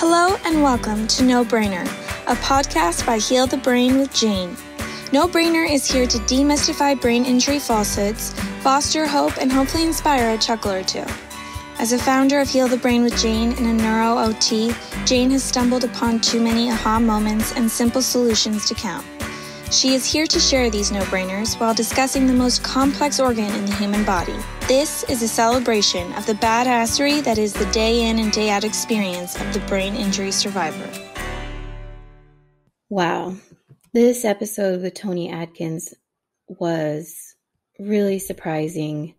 Hello and welcome to No Brainer, a podcast by Heal the Brain with Jane. No Brainer is here to demystify brain injury falsehoods, foster hope, and hopefully inspire a chuckle or two. As a founder of Heal the Brain with Jane and a neuro OT, Jane has stumbled upon too many aha moments and simple solutions to count. She is here to share these no-brainers while discussing the most complex organ in the human body. This is a celebration of the badassery that is the day in and day out experience of the brain injury survivor. Wow. This episode with Tony Adkins was really surprising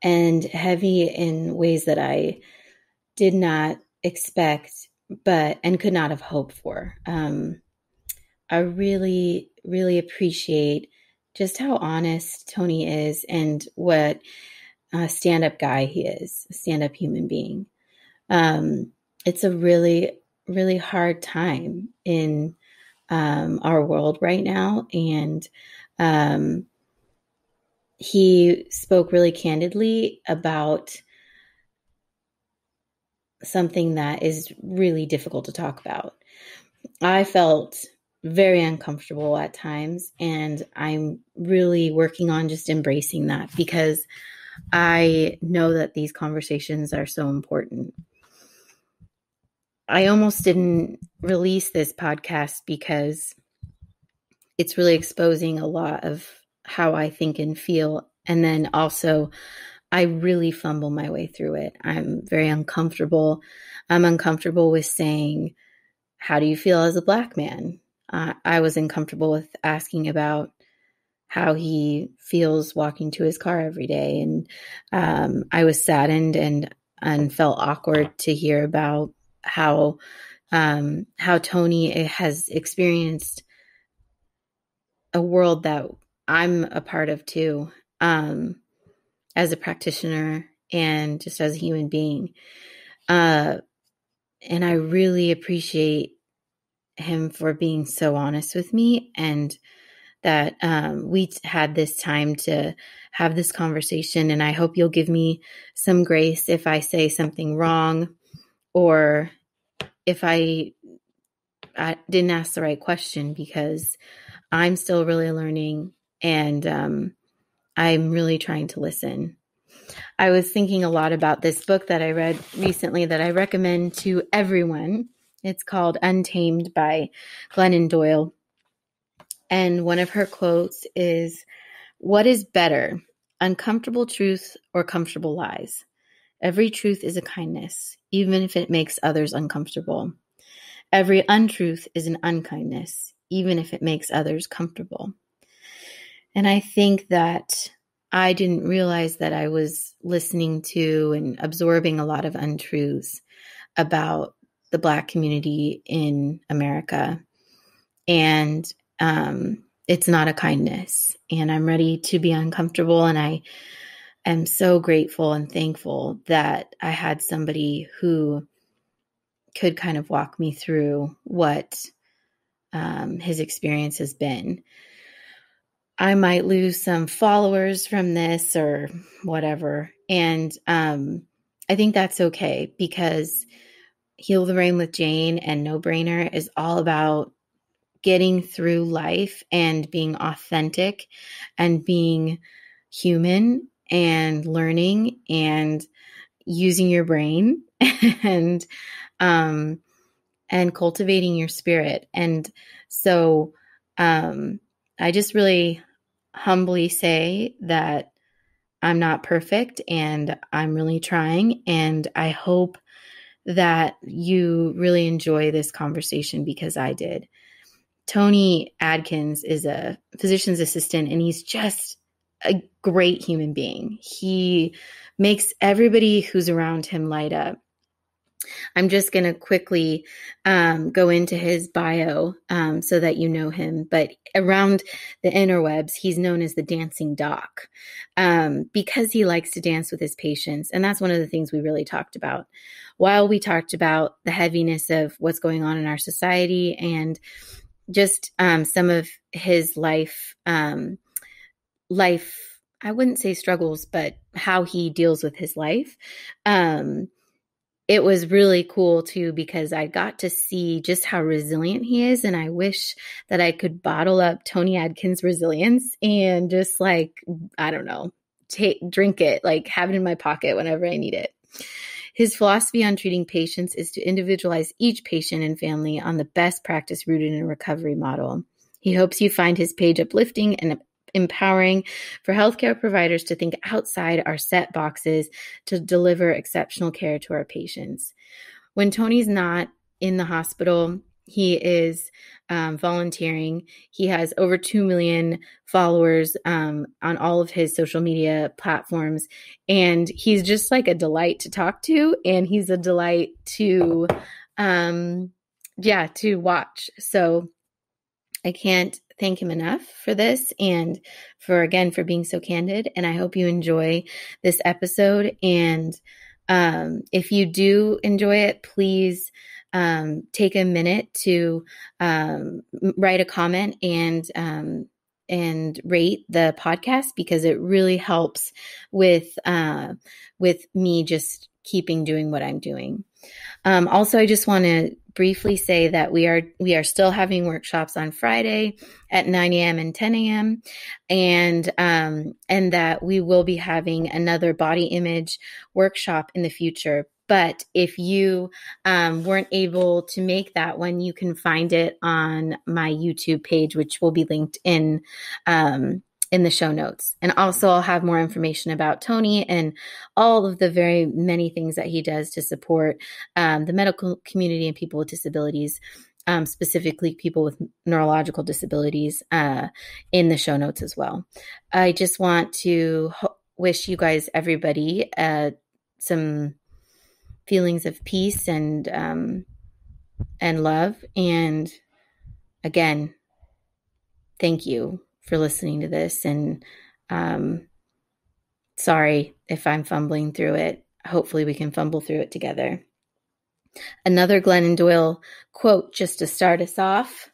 and heavy in ways that I did not expect, and could not have hoped for. I really appreciate just how honest Tony is and what a stand-up guy he is, a stand-up human being. It's a really hard time in our world right now. And he spoke really candidly about something that is really difficult to talk about. I felt very uncomfortable at times, and I'm really working on just embracing that because I know that these conversations are so important. I almost didn't release this podcast because it's really exposing a lot of how I think and feel. And then also, I really fumble my way through it. I'm very uncomfortable. I'm uncomfortable with saying, how do you feel as a Black man? I was uncomfortable with asking about how he feels walking to his car every day. And I was saddened and felt awkward to hear about how Tony has experienced a world that I'm a part of too, as a practitioner and just as a human being. And I really appreciate him for being so honest with me, and that we had this time to have this conversation. And I hope you'll give me some grace if I say something wrong, or if I didn't ask the right question, because I'm still really learning, and I'm really trying to listen. I was thinking a lot about this book that I read recently that I recommend to everyone. It's called Untamed by Glennon Doyle. And one of her quotes is, "What is better, uncomfortable truth or comfortable lies? Every truth is a kindness, even if it makes others uncomfortable. Every untruth is an unkindness, even if it makes others comfortable." And I think that I didn't realize that I was listening to and absorbing a lot of untruths about the Black community in America. And it's not a kindness. And I'm ready to be uncomfortable. And I am so grateful and thankful that I had somebody who could kind of walk me through what his experience has been. I might lose some followers from this or whatever. And I think that's okay, because Heal the Brain with Jane and No Brainer is all about getting through life and being authentic and being human and learning and using your brain and cultivating your spirit. And so I just really humbly say that I'm not perfect, and I'm really trying, and I hope that you really enjoy this conversation, because I did. Tony Adkins is a physician's assistant, and he's just a great human being. He makes everybody who's around him light up. I'm just going to quickly go into his bio so that you know him. But around the interwebs, he's known as the dancing doc because he likes to dance with his patients. And that's one of the things we really talked about. While we talked about the heaviness of what's going on in our society and just some of his life, I wouldn't say struggles, but how he deals with his life. it was really cool too, because I got to see just how resilient he is. And I wish that I could bottle up Tony Adkins' resilience and just like, I don't know, drink it, like have it in my pocket whenever I need it. His philosophy on treating patients is to individualize each patient and family on the best practice rooted in a recovery model. He hopes you find his page uplifting and empowering for healthcare providers to think outside our set boxes to deliver exceptional care to our patients. When Tony's not in the hospital, he is volunteering. He has over 2 million followers on all of his social media platforms. And he's just like a delight to talk to. And he's a delight to watch. So I can't thank him enough for this and for being so candid. And I hope you enjoy this episode. And if you do enjoy it, please take a minute to write a comment and rate the podcast, because it really helps with me just keeping doing what I'm doing. Also, I just want to briefly say that we are still having workshops on Friday at 9 a.m. and 10 a.m. and that we will be having another body image workshop in the future. But if you weren't able to make that one, you can find it on my YouTube page, which will be linked in the show notes. And also I'll have more information about Tony and all of the very many things that he does to support the medical community and people with disabilities, specifically people with neurological disabilities, in the show notes as well. I just want to wish you guys, everybody, some feelings of peace and love. And again, thank you for listening to this. And sorry if I'm fumbling through it. Hopefully we can fumble through it together. Another Glennon Doyle quote just to start us off.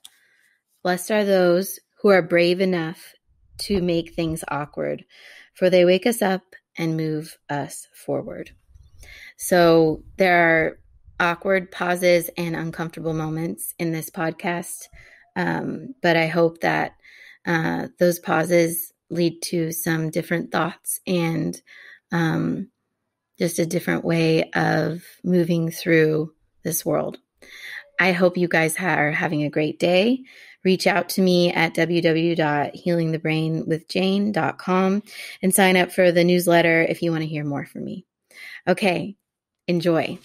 Blessed are those who are brave enough to make things awkward, for they wake us up and move us forward. So there are awkward pauses and uncomfortable moments in this podcast. But I hope that those pauses lead to some different thoughts and just a different way of moving through this world. I hope you guys are having a great day. Reach out to me at www.healingthebrainwithjane.com and sign up for the newsletter if you want to hear more from me. Okay, enjoy.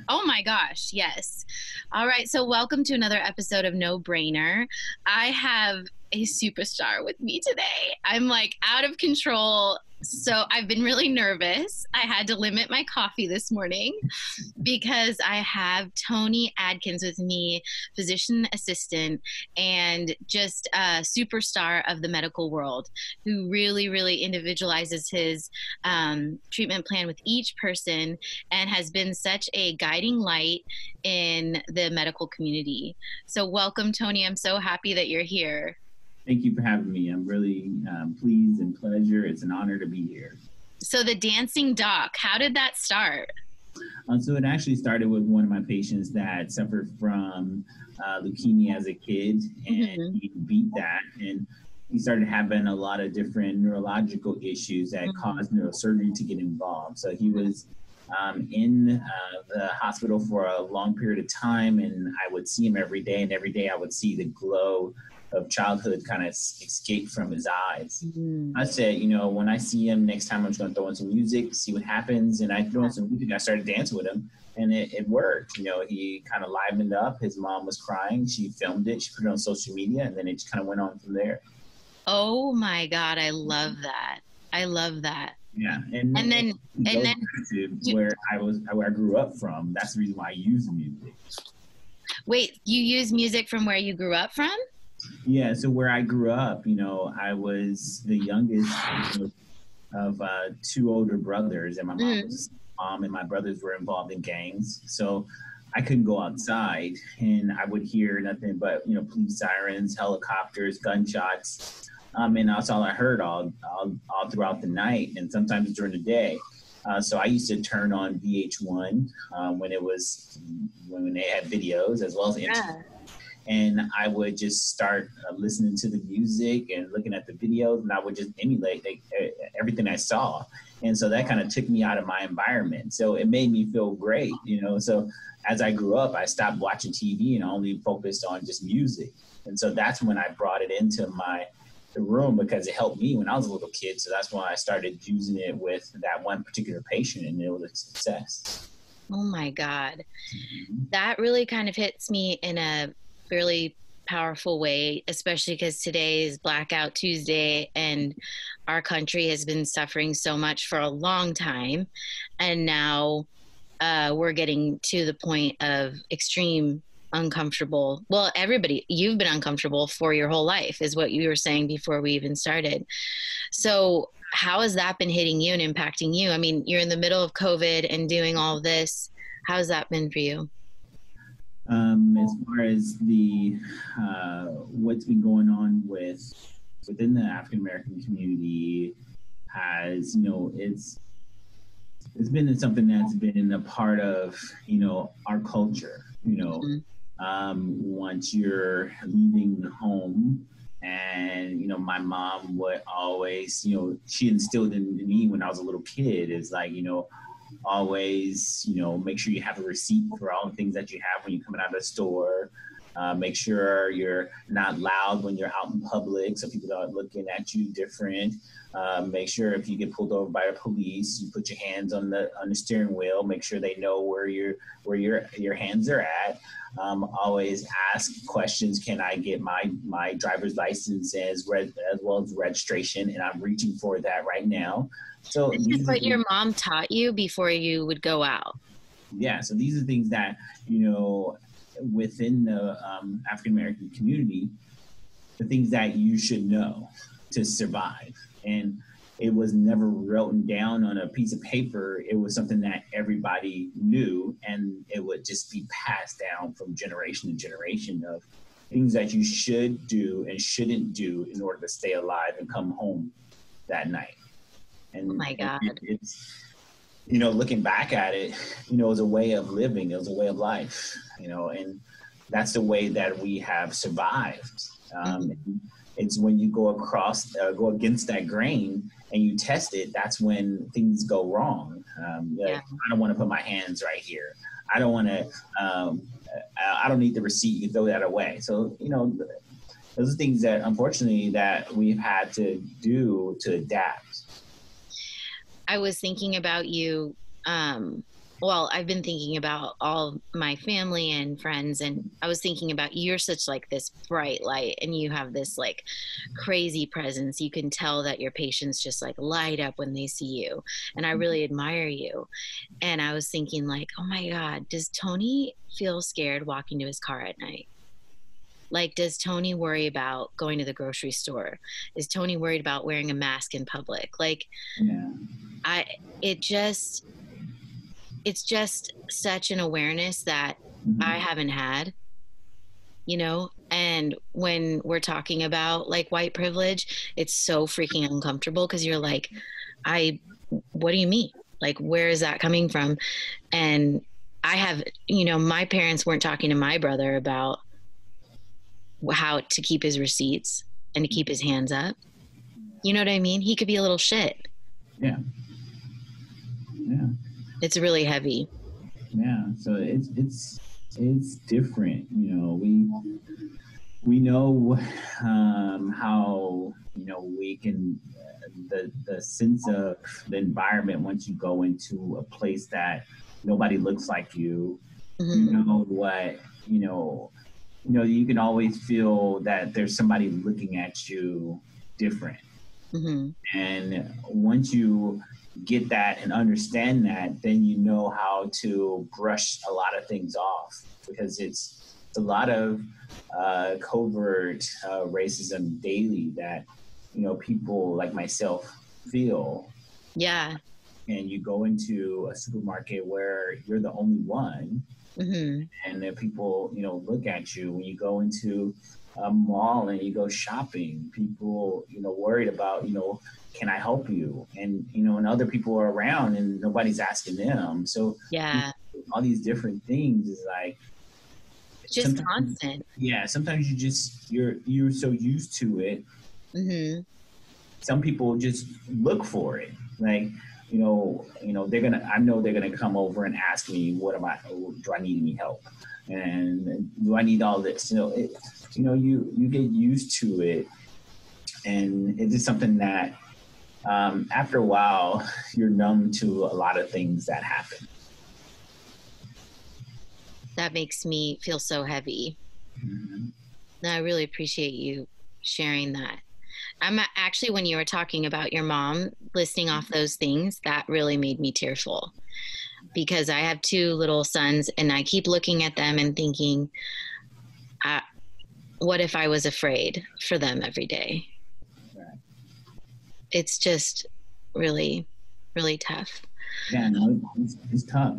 Oh my gosh, yes. All right, so welcome to another episode of No Brainer. I have a superstar with me today. I'm like out of control. So I've been really nervous. I had to limit my coffee this morning because I have Tony Adkins with me, physician assistant, and just a superstar of the medical world who really, really individualizes his treatment plan with each person and has been such a guiding light in the medical community. So welcome, Tony. I'm so happy that you're here. Thank you for having me. I'm really pleased and pleasure. It's an honor to be here. So the dancing doc, how did that start? So it actually started with one of my patients that suffered from leukemia as a kid, and he beat that. And he started having a lot of different neurological issues that caused neurosurgery to get involved. So he was in the hospital for a long period of time, and I would see him every day, and every day I would see the glow of childhood kind of escape from his eyes. I said, when I see him next time, I'm just going to throw in some music, see what happens. And I threw in some music. I started dancing with him, and it worked. He kind of livened up. His mom was crying. She filmed it. She put it on social media, and then it just kind of went on from there. Oh my God. I love that. I love that. Yeah. And then where I grew up from, that's the reason why I use music. Wait, you use music from where you grew up from? Yeah, so where I grew up, I was the youngest of two older brothers, and my mom and my brothers were involved in gangs. So I couldn't go outside, and I would hear nothing but police sirens, helicopters, gunshots, and that's all I heard all throughout the night, and sometimes during the day. So I used to turn on VH1 when they had videos as well as MTV. And I would just start listening to the music and looking at the videos, and I would just emulate everything I saw. And so that kind of took me out of my environment. So it made me feel great, So as I grew up, I stopped watching TV and only focused on just music. And so that's when I brought it into the room, because it helped me when I was a little kid. So that's when I started using it with that one particular patient, and it was a success. Oh my God. That really kind of hits me in a really powerful way, especially because today is Blackout Tuesday and our country has been suffering so much for a long time. And now we're getting to the point of extreme uncomfortable. Well, everybody, you've been uncomfortable for your whole life is what you were saying before we even started. So how has that been hitting you and impacting you? I mean, you're in the middle of COVID and doing all this. How has that been for you? As far as the what's been going on within the African American community, has it's been something that's been a part of our culture. Once you're leaving home, and my mom would always she instilled in me when I was a little kid is like always, make sure you have a receipt for all the things that you have when you're coming out of the store. Make sure you're not loud when you're out in public, so people aren't looking at you different. Make sure if you get pulled over by the police, you put your hands on the steering wheel. Make sure they know where your hands are at. Always ask questions. Can I get my driver's license as well as registration? And I'm reaching for that right now. So this is what your mom taught you before you would go out. Yeah. So these are things that, within the African American community, the things that you should know to survive. And it was never written down on a piece of paper. It was something that everybody knew, and it would just be passed down from generation to generation of things that you should do and shouldn't do in order to stay alive and come home that night. And oh my God. It's, looking back at it, it was a way of living. It was a way of life, and that's the way that we have survived. It's when you go against that grain and you test it, that's when things go wrong. I don't want to put my hands right here. I don't want to, I don't need the receipt. You throw that away. So, those are things that unfortunately that we've had to do to adapt. I was thinking about you. I've been thinking about all my family and friends, and I was thinking about you're such like this bright light, and you have this like crazy presence. You can tell that your patients just like light up when they see you, and I really admire you. And I was thinking like, oh my God, does Tony feel scared walking to his car at night? Like, does Tony worry about going to the grocery store? Is Tony worried about wearing a mask in public? Like, it's just such an awareness that I haven't had, and when we're talking about like white privilege, it's so freaking uncomfortable because you're like, what do you mean? Like, where is that coming from? And I have, my parents weren't talking to my brother about how to keep his receipts and to keep his hands up. You know what I mean? He could be a little shit. Yeah. Yeah. It's really heavy. Yeah. So it's different. We know how, we can, the sense of the environment once you go into a place that nobody looks like you, you can always feel that there's somebody looking at you different. And once you get that and understand that, then you know how to brush a lot of things off, because it's a lot of covert racism daily that people like myself feel. Yeah. And you go into a supermarket where you're the only one, and then people look at you. When you go into a mall and you go shopping, people worried about can I help you? And, and other people are around and nobody's asking them. So yeah, all these different things is like, just constant. Yeah. Sometimes you're so used to it. Mm-hmm. Some people just look for it. Like, I know they're gonna come over and ask me, do I need any help? And do I need all this? You get used to it, and it's just something that after a while you're numb to a lot of things that happen. That makes me feel so heavy. Mm-hmm. I really appreciate you sharing that. I'm actually, when you were talking about your mom listing off those things, that really made me tearful, because I have 2 little sons and I keep looking at them and thinking, what if I was afraid for them every day? Right. It's just really, really tough. Yeah, no, it's tough.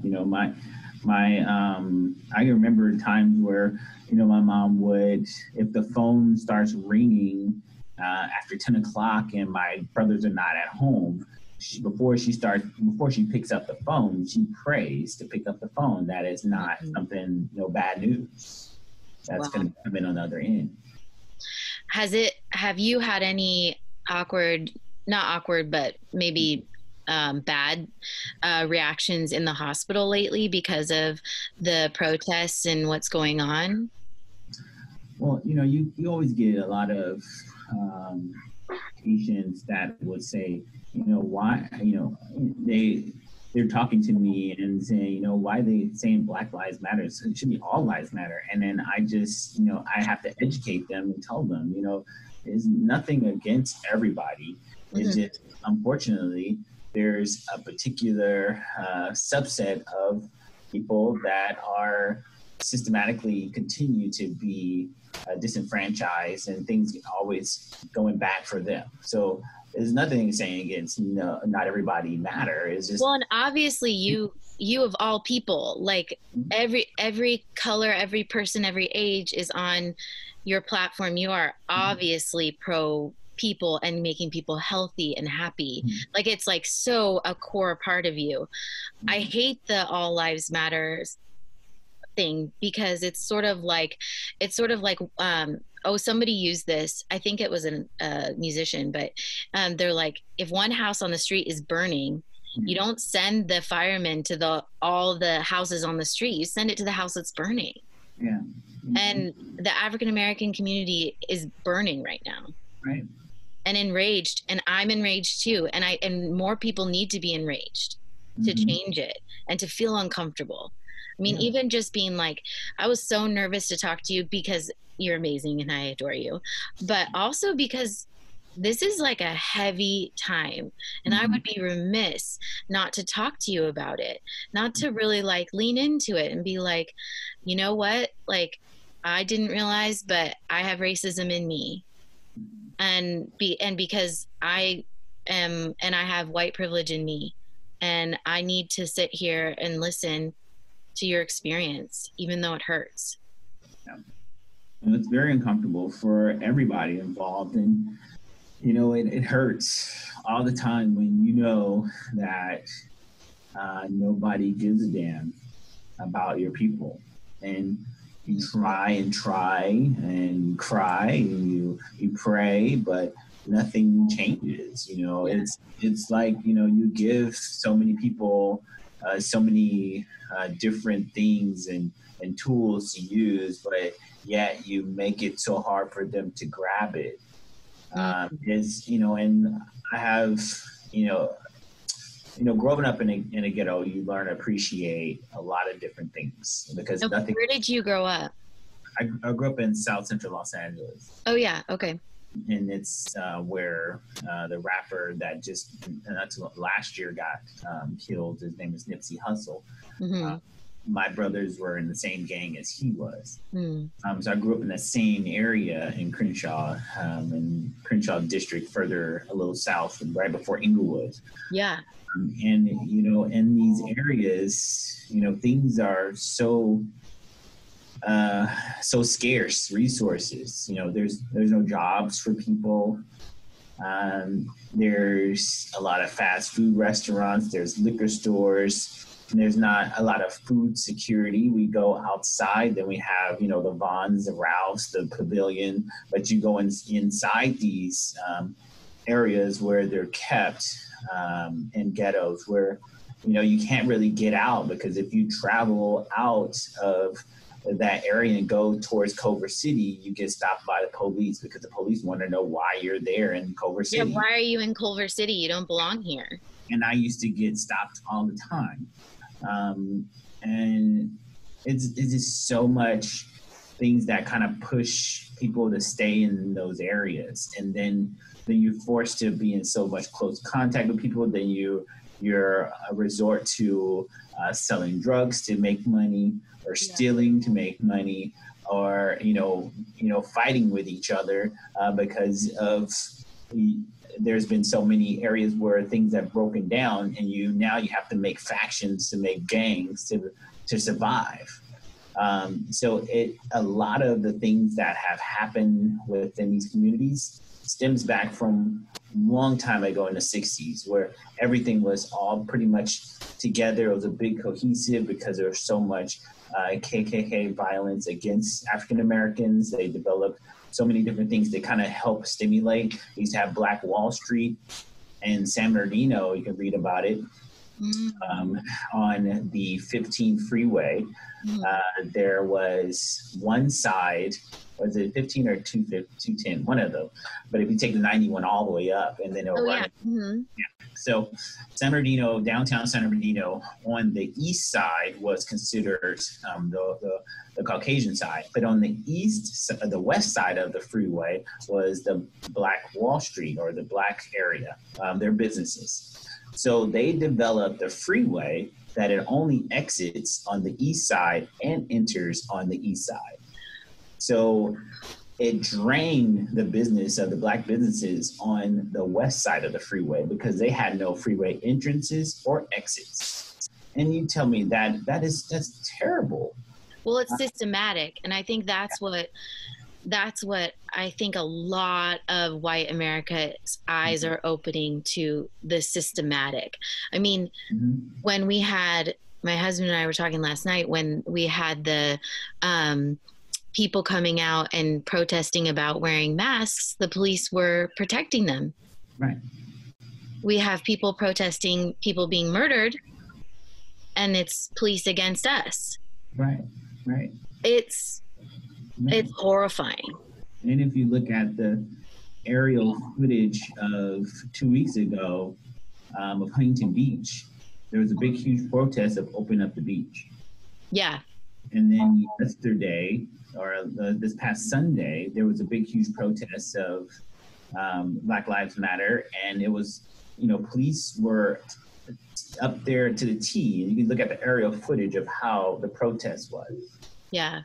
I remember times where, my mom would, if the phone starts ringing after 10 o'clock and my brothers are not at home, before she picks up the phone, she prays to pick up the phone. That is not something, bad news that's going to come in on the other end. Have you had any not awkward, but maybe bad reactions in the hospital lately because of the protests and what's going on? Well, you always get a lot of patients that would say, why, they're talking to me and saying, why are they saying Black Lives Matter? It should be all lives matter. And then I just, I have to educate them and tell them, there's nothing against everybody. It's just, unfortunately, there's a particular subset of people that are systematically continue to be disenfranchised, and things always going back for them. So there's nothing saying against not everybody matter. It's just, well, and obviously you of all people, like every color, every person, every age is on your platform. You are obviously pro people and making people healthy and happy. Like, it's like so a core part of you. I hate the all lives matters thing, because it's sort of like somebody used this, I think it was a musician, but they're like, if one house on the street is burning, you don't send the firemen to all the houses on the street, you send it to the house that's burning. Yeah. And the African American community is burning right now. Right. And enraged, and I'm enraged too, and more people need to be enraged to change it and to feel uncomfortable. I mean, even just being like, I was so nervous to talk to you because you're amazing and I adore you, but also because this is like a heavy time, and I would be remiss not to talk to you about it, not to really like lean into it and be like, you know what, like, I didn't realize, but I have racism in me. And because I am, and I have white privilege in me, and I need to sit here and listen to your experience, even though it hurts. Yeah. And it's very uncomfortable for everybody involved, and it hurts all the time when you know that nobody gives a damn about your people, and you try and cry and you pray, but nothing changes. It's like, you give so many people so many different things and tools to use, but yet you make it so hard for them to grab it. And I have, growing up in a ghetto, you learn to appreciate a lot of different things, because nothing. Where did you grow up? I grew up in South Central Los Angeles. Oh yeah, okay. And it's where the rapper that just last year got killed, his name is Nipsey Hussle. My brothers were in the same gang as he was. So I grew up in the same area in Crenshaw, in Crenshaw district, further a little south, right before Inglewood. Yeah. And, in these areas, things are so scarce, resources. There's no jobs for people. There's a lot of fast food restaurants. There's liquor stores. And there's not a lot of food security. We go outside, then we have, the Vons, the Ralphs, the Pavilion, but you go inside these areas where they're kept in ghettos where, you can't really get out, because if you travel out of that area and go towards Culver City, you get stopped by the police, because the police want to know why you're there in Culver City. Yeah, why are you in Culver City? You don't belong here. And I used to get stopped all the time. And it's just so much things that kind of push people to stay in those areas. And then you're forced to be in so much close contact with people. Then you're a resort to selling drugs to make money, or stealing to make money, or, fighting with each other because of there's been so many areas where things have broken down, and now you have to make factions, to make gangs to survive. So a lot of the things that have happened within these communities stems back from a long time ago in the 60s, where everything was all pretty much together. It was a big cohesive, because there was so much KKK violence against African Americans. They developed so many different things that kind of help stimulate. We used to have Black Wall Street in San Bernardino. You can read about it on the 15 freeway. There was one side, was it 15 or 210, one of them. But if you take the 91 all the way up, and then it'll run. So San Bernardino, downtown San Bernardino, on the east side was considered the Caucasian side, but on the west side of the freeway was the Black Wall Street, or the Black area, their businesses. So they developed a freeway that it only exits on the east side and enters on the east side. So it drained the business of the Black businesses on the west side of the freeway, because they had no freeway entrances or exits. And you tell me that's terrible. Well, it's systematic. And I think that's what I think a lot of white America's eyes are opening to, the systematic. I mean, when we had, my husband and I were talking last night, when we had the people coming out and protesting about wearing masks, the police were protecting them. Right. We have people protesting people being murdered, and it's police against us. Right. It's horrifying. And if you look at the aerial footage of 2 weeks ago of Huntington Beach, there was a big, huge protest of opening up the beach. Yeah. And then yesterday, or this past Sunday, there was a big, huge protest of Black Lives Matter. And it was, police were up there to the T. And you can look at the aerial footage of how the protest was. Yeah.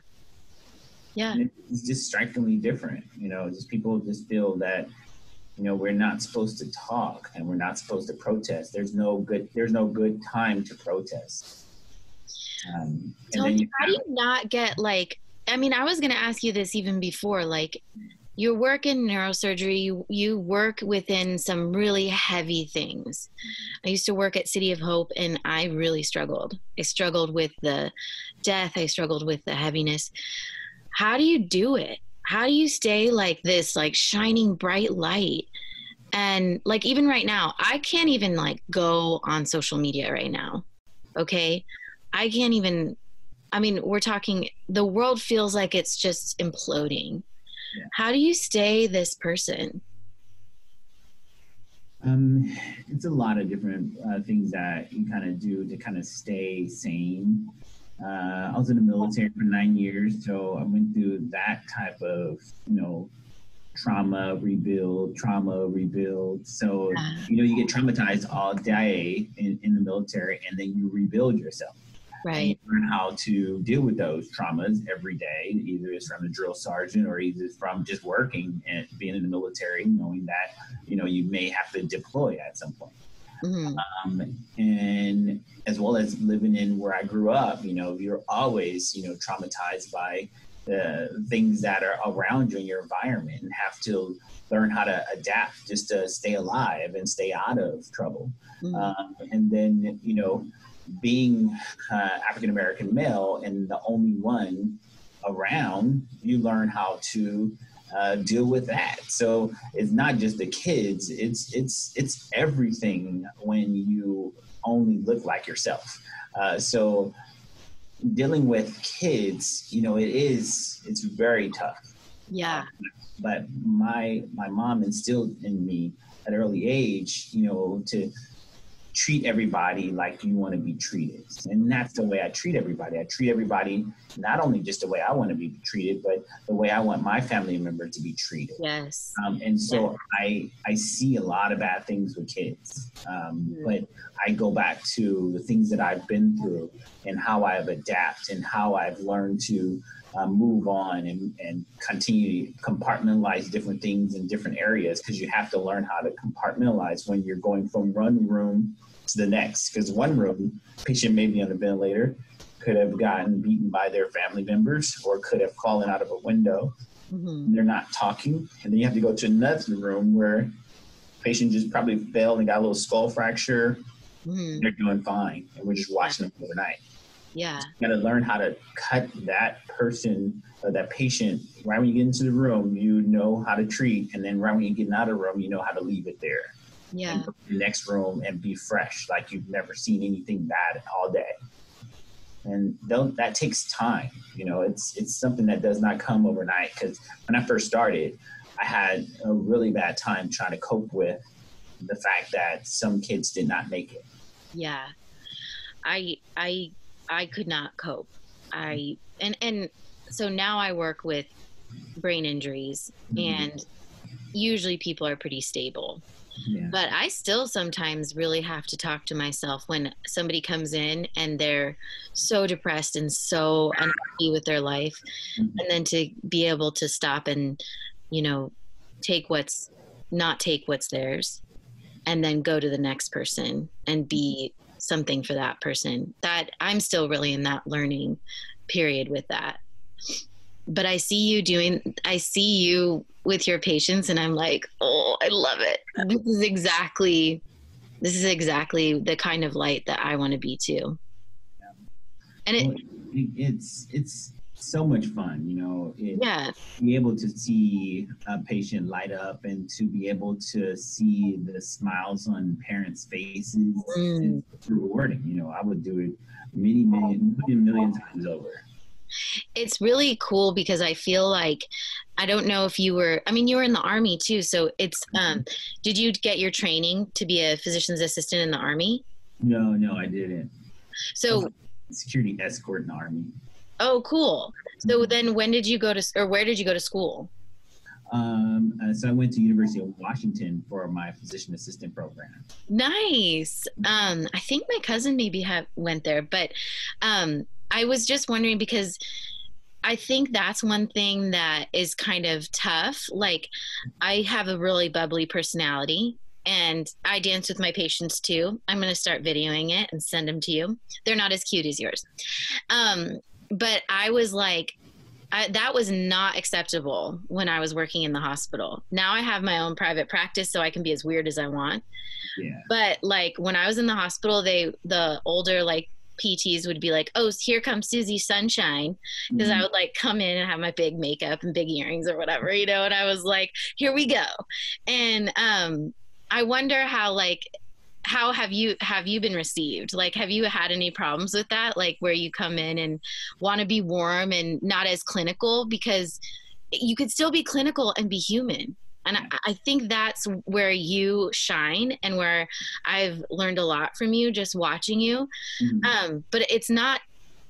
Yeah. And it's just strikingly different. Just people just feel that, we're not supposed to talk, and we're not supposed to protest. There's no good time to protest. Tony, how do you not get I was going to ask you this even before, you work in neurosurgery, you work within some really heavy things. I used to work at City of Hope, and I really struggled. I struggled with the death. I struggled with the heaviness. How do you do it? How do you stay this, shining bright light? And even right now, I can't even go on social media right now. Okay. I can't even, we're talking, the world feels like it's just imploding. Yeah. How do you stay this person? It's a lot of different things that you kind of do to kind of stay sane. I was in the military for 9 years, so I went through that type of, trauma rebuild. So, you get traumatized all day in the military, and then you rebuild yourself. Right. And you learn how to deal with those traumas every day. Either it's from the drill sergeant, or either it's from just working and being in the military, knowing that, you may have to deploy at some point. Mm-hmm. And as well as living in where I grew up, you're always, traumatized by things that are around you in your environment, and have to learn how to adapt just to stay alive and stay out of trouble. And then, being African-American male and the only one around, you learn how to deal with that. So it's not just the kids, it's everything when you only look like yourself. So dealing with kids, it's very tough. Yeah. But my mom instilled in me at an early age, to treat everybody like you want to be treated. And that's the way I treat everybody. I treat everybody not only just the way I want to be treated, but the way I want my family member to be treated. Yes. And so I see a lot of bad things with kids. But I go back to the things that I've been through and how I've adapted and how I've learned to move on and continue to compartmentalize different things in different areas, because you have to learn how to compartmentalize when you're going from one room to the next. Because one room, patient may be on a ventilator, could have gotten beaten by their family members, or could have fallen out of a window. And they're not talking. And then you have to go to another room where patient just probably fell and got a little skull fracture. They're doing fine, and we're just watching them overnight. Yeah. You got to learn how to cut that person or that patient right when you get into the room. You know how to treat, and then right when you get out of the room, you know how to leave it there. Yeah. And go to the next room and be fresh, like you've never seen anything bad all day. And that takes time. It's something that does not come overnight. Because when I first started, I had a really bad time trying to cope with the fact that some kids did not make it. Yeah. I could not cope. And so now I work with brain injuries, and usually people are pretty stable. Yeah. But I still sometimes really have to talk to myself when somebody comes in and they're so depressed and so unhappy with their life. And then to be able to stop and, take what's theirs, and then go to the next person and be something for that person. That I'm still really in that learning period with that. But I see you with your patients, and I'm like, oh, I love it. This is exactly the kind of light that I want to be too. And it's so much fun, be able to see a patient light up and to be able to see the smiles on parents' faces. It's rewarding. I would do it million times over. It's really cool because I feel like, I don't know if you were in the Army too. So it's, did you get your training to be a physician's assistant in the Army? No, I didn't. So security escort in the Army. Oh, cool. So then where did you go to school? So I went to University of Washington for my physician assistant program. Nice. I think my cousin maybe went there, but I was just wondering, because I think that's one thing that is kind of tough. Like, I have a really bubbly personality, and I dance with my patients too. I'm going to start videoing it and send them to you. They're not as cute as yours. But I was like, that was not acceptable when I was working in the hospital. Now I have my own private practice, so I can be as weird as I want. Yeah. But like when I was in the hospital, the older PTs would be like, oh, here comes Susie Sunshine. Because I would come in and have my big makeup and big earrings or whatever, and I was like, here we go. And I wonder how have you been received? Have you had any problems with that? Where you come in and want to be warm and not as clinical, because you could still be clinical and be human. And I think that's where you shine, and where I've learned a lot from you just watching you. But it's not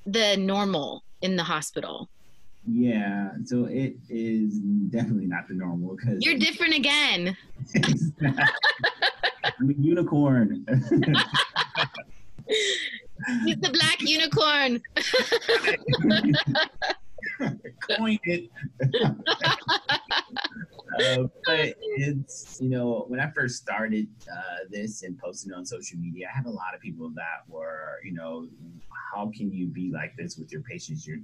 the normal in the hospital. Yeah, so it is definitely not the normal, because you're different again. I'm a unicorn. He's the black unicorn. Coined it. But it's, when I first started this and posted on social media, I had a lot of people that were, how can you be like this with your patients? Your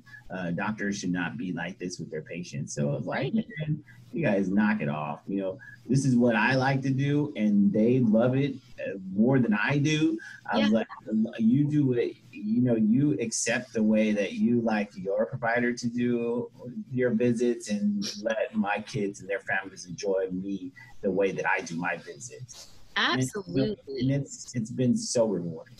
doctors should not be like this with their patients. So I was like, man, you guys knock it off. This is what I like to do, and they love it more than I do. I was like, you do it. You accept the way that you like your provider to do your visits, and let my kids and their families enjoy me the way that I do my visits. Absolutely. And it's been so rewarding.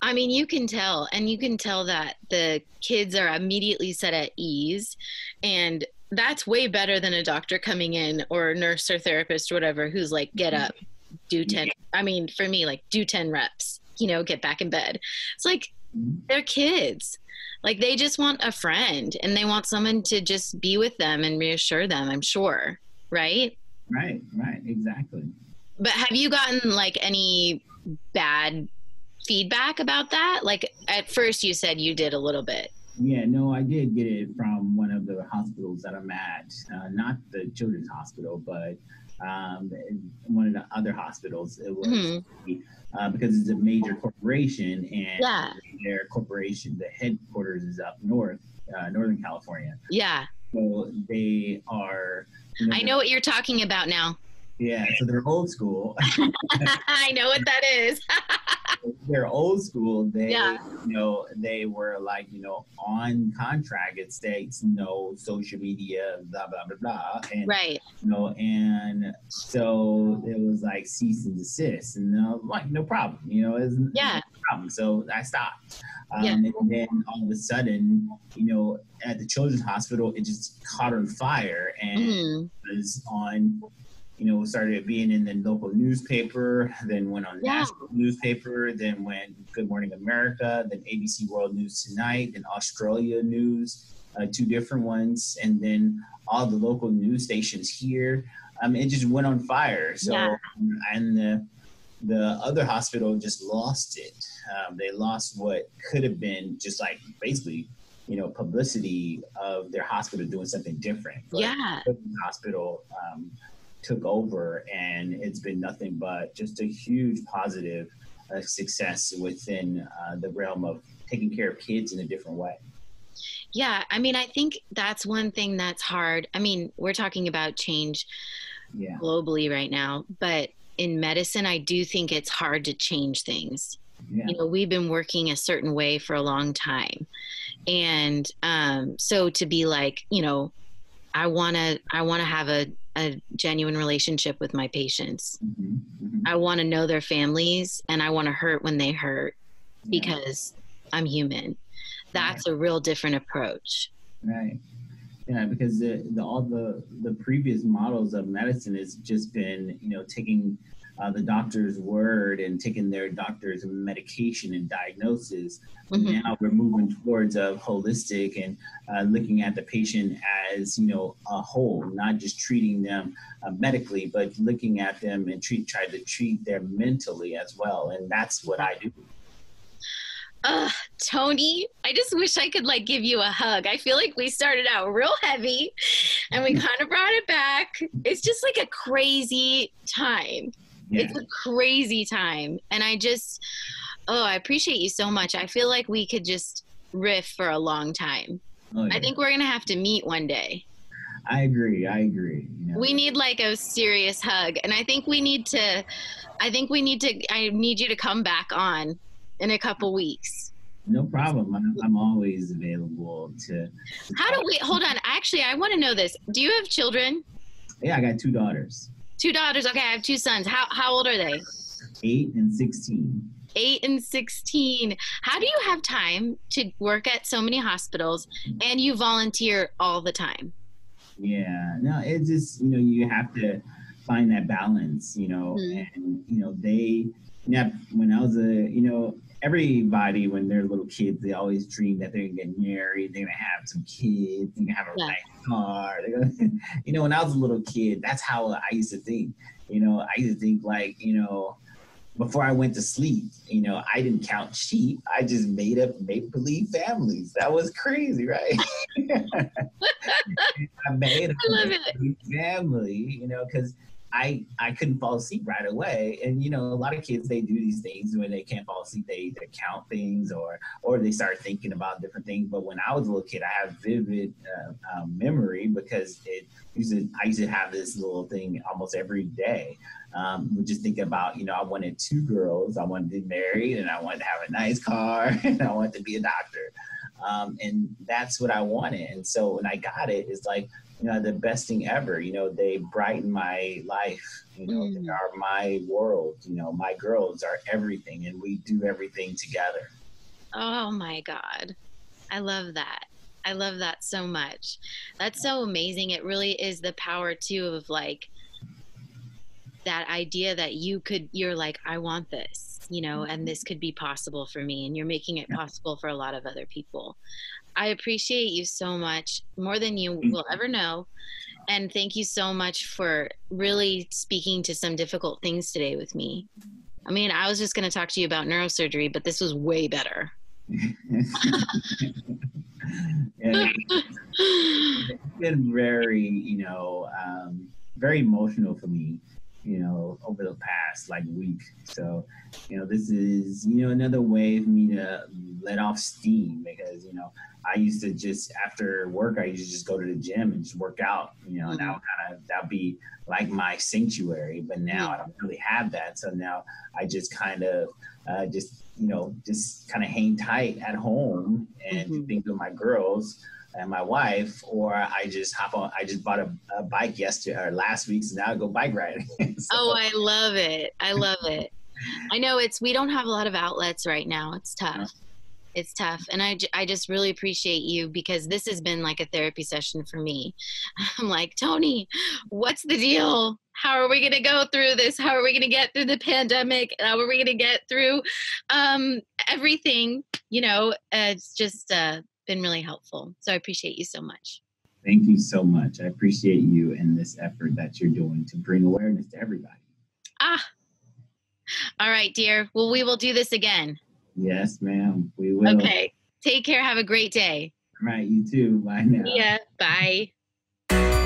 I mean, you can tell that the kids are immediately set at ease, and that's way better than a doctor coming in, or a nurse or therapist or whatever, who's like, get up, do 10. I mean, for me, like, do 10 reps, get back in bed. It's like, they're kids. Like, they just want a friend, and they want someone to just be with them and reassure them, I'm sure. Right? Right. Exactly. But have you gotten like any bad feedback about that? Like, at first you said you did a little bit. Yeah, no, I did get it from one of the hospitals that I'm at, not the children's hospital, but one of the other hospitals. It was because it's a major corporation, and their corporation, the headquarters is up north, Northern California. Yeah. So they are. I know what you're talking about now. Yeah, so they're old school. I know what that is. They're old school. They, they were like, on contract, it states no social media, blah, blah, blah, blah. And, right. And so it was like cease and desist. And like, no problem, it's no problem. So I stopped. And then all of a sudden, at the children's hospital, it just caught on fire, and was on, started being in the local newspaper, then went on national newspaper, then went Good Morning America, then ABC World News Tonight, then Australia News, 2 different ones, and then all the local news stations here. It just went on fire. So, and the other hospital just lost it. They lost what could have been just like basically, publicity of their hospital doing something different. But the hospital took over, and it's been nothing but just a huge positive success within the realm of taking care of kids in a different way. Yeah, I mean, I think that's one thing that's hard. I mean, we're talking about change globally right now, but in medicine, I do think it's hard to change things. Yeah. We've been working a certain way for a long time. And so to be like, I want to have a genuine relationship with my patients. I want to know their families, and I want to hurt when they hurt because I'm human. That's a real different approach. Right. Yeah, because all the previous models of medicine has just been, taking the doctor's word and taking their doctor's medication and diagnosis. Now we're moving towards a holistic and looking at the patient as, a whole, not just treating them medically, but looking at them and try to treat them mentally as well. And that's what I do. Tony, I just wish I could give you a hug. I feel like we started out real heavy and we kind of brought it back. It's just like a crazy time. Yeah. It's a crazy time. And I appreciate you so much. I feel like we could just riff for a long time. Oh, yeah. I think we're going to have to meet one day. I agree. We need a serious hug. And I need you to come back on in a couple weeks. No problem. I'm always available to hold on. Actually, I want to know this. Do you have children? Yeah, I got 2 daughters. 2 daughters. Okay, I have 2 sons. How old are they? 8 and 16. 8 and 16. How do you have time to work at so many hospitals and you volunteer all the time? Yeah, no, it's just, you have to find that balance, and, when I was everybody, when they're little kids, they always dream that they're going to get married, they're going to have some kids, they're going to have a nice car. When I was a little kid, that's how I used to think. I used to think before I went to sleep, I didn't count sheep. I just made up make-believe families. That was crazy, right? I made a make-believe family, because I couldn't fall asleep right away. And, you know, a lot of kids, they do these things when they can't fall asleep. They count things or they start thinking about different things. But when I was a little kid, I have vivid memory because I used to have this little thing almost every day. Just thinking about, you know, I wanted 2 girls. I wanted to be married and I wanted to have a nice car and I wanted to be a doctor. And that's what I wanted. And so when I got it, it's like, you know, the best thing ever. You know, they brighten my life. You know, they are my world. You know, my girls are everything, and we do everything together. Oh my God. I love that. I love that so much. That's so amazing. It really is the power too of like that idea that you're like, I want this, you know, and this could be possible for me. And you're making it possible for a lot of other people. I appreciate you so much, more than you will ever know. And thank you so much for really speaking to some difficult things today with me. I mean, I was just going to talk to you about neurosurgery, but this was way better. It's been very, you know, very emotional for me, you know, over the past like week. So, you know, this is, you know, another way for me to let off steam because, you know, I used to just after work, I used to just go to the gym and just work out, you know, and that'd be like my sanctuary. But now I don't really have that. So now I just kind of just kind of hang tight at home and think of my girls and my wife, or I just hop on. I just bought a bike yesterday or last week, so now I go bike riding. So. Oh, I love it. I love it. I know we don't have a lot of outlets right now. It's tough. No. It's tough. And I just really appreciate you because this has been like a therapy session for me. I'm like, Tony, what's the deal? How are we going to go through this? How are we going to get through the pandemic? How are we going to get through everything? You know, it's just been really helpful. So I appreciate you so much. Thank you so much. I appreciate you and this effort that you're doing to bring awareness to everybody. All right, dear. Well, we will do this again. Yes, ma'am. We will. Okay. Take care. Have a great day. All right. You too. Bye now. Yeah. Bye.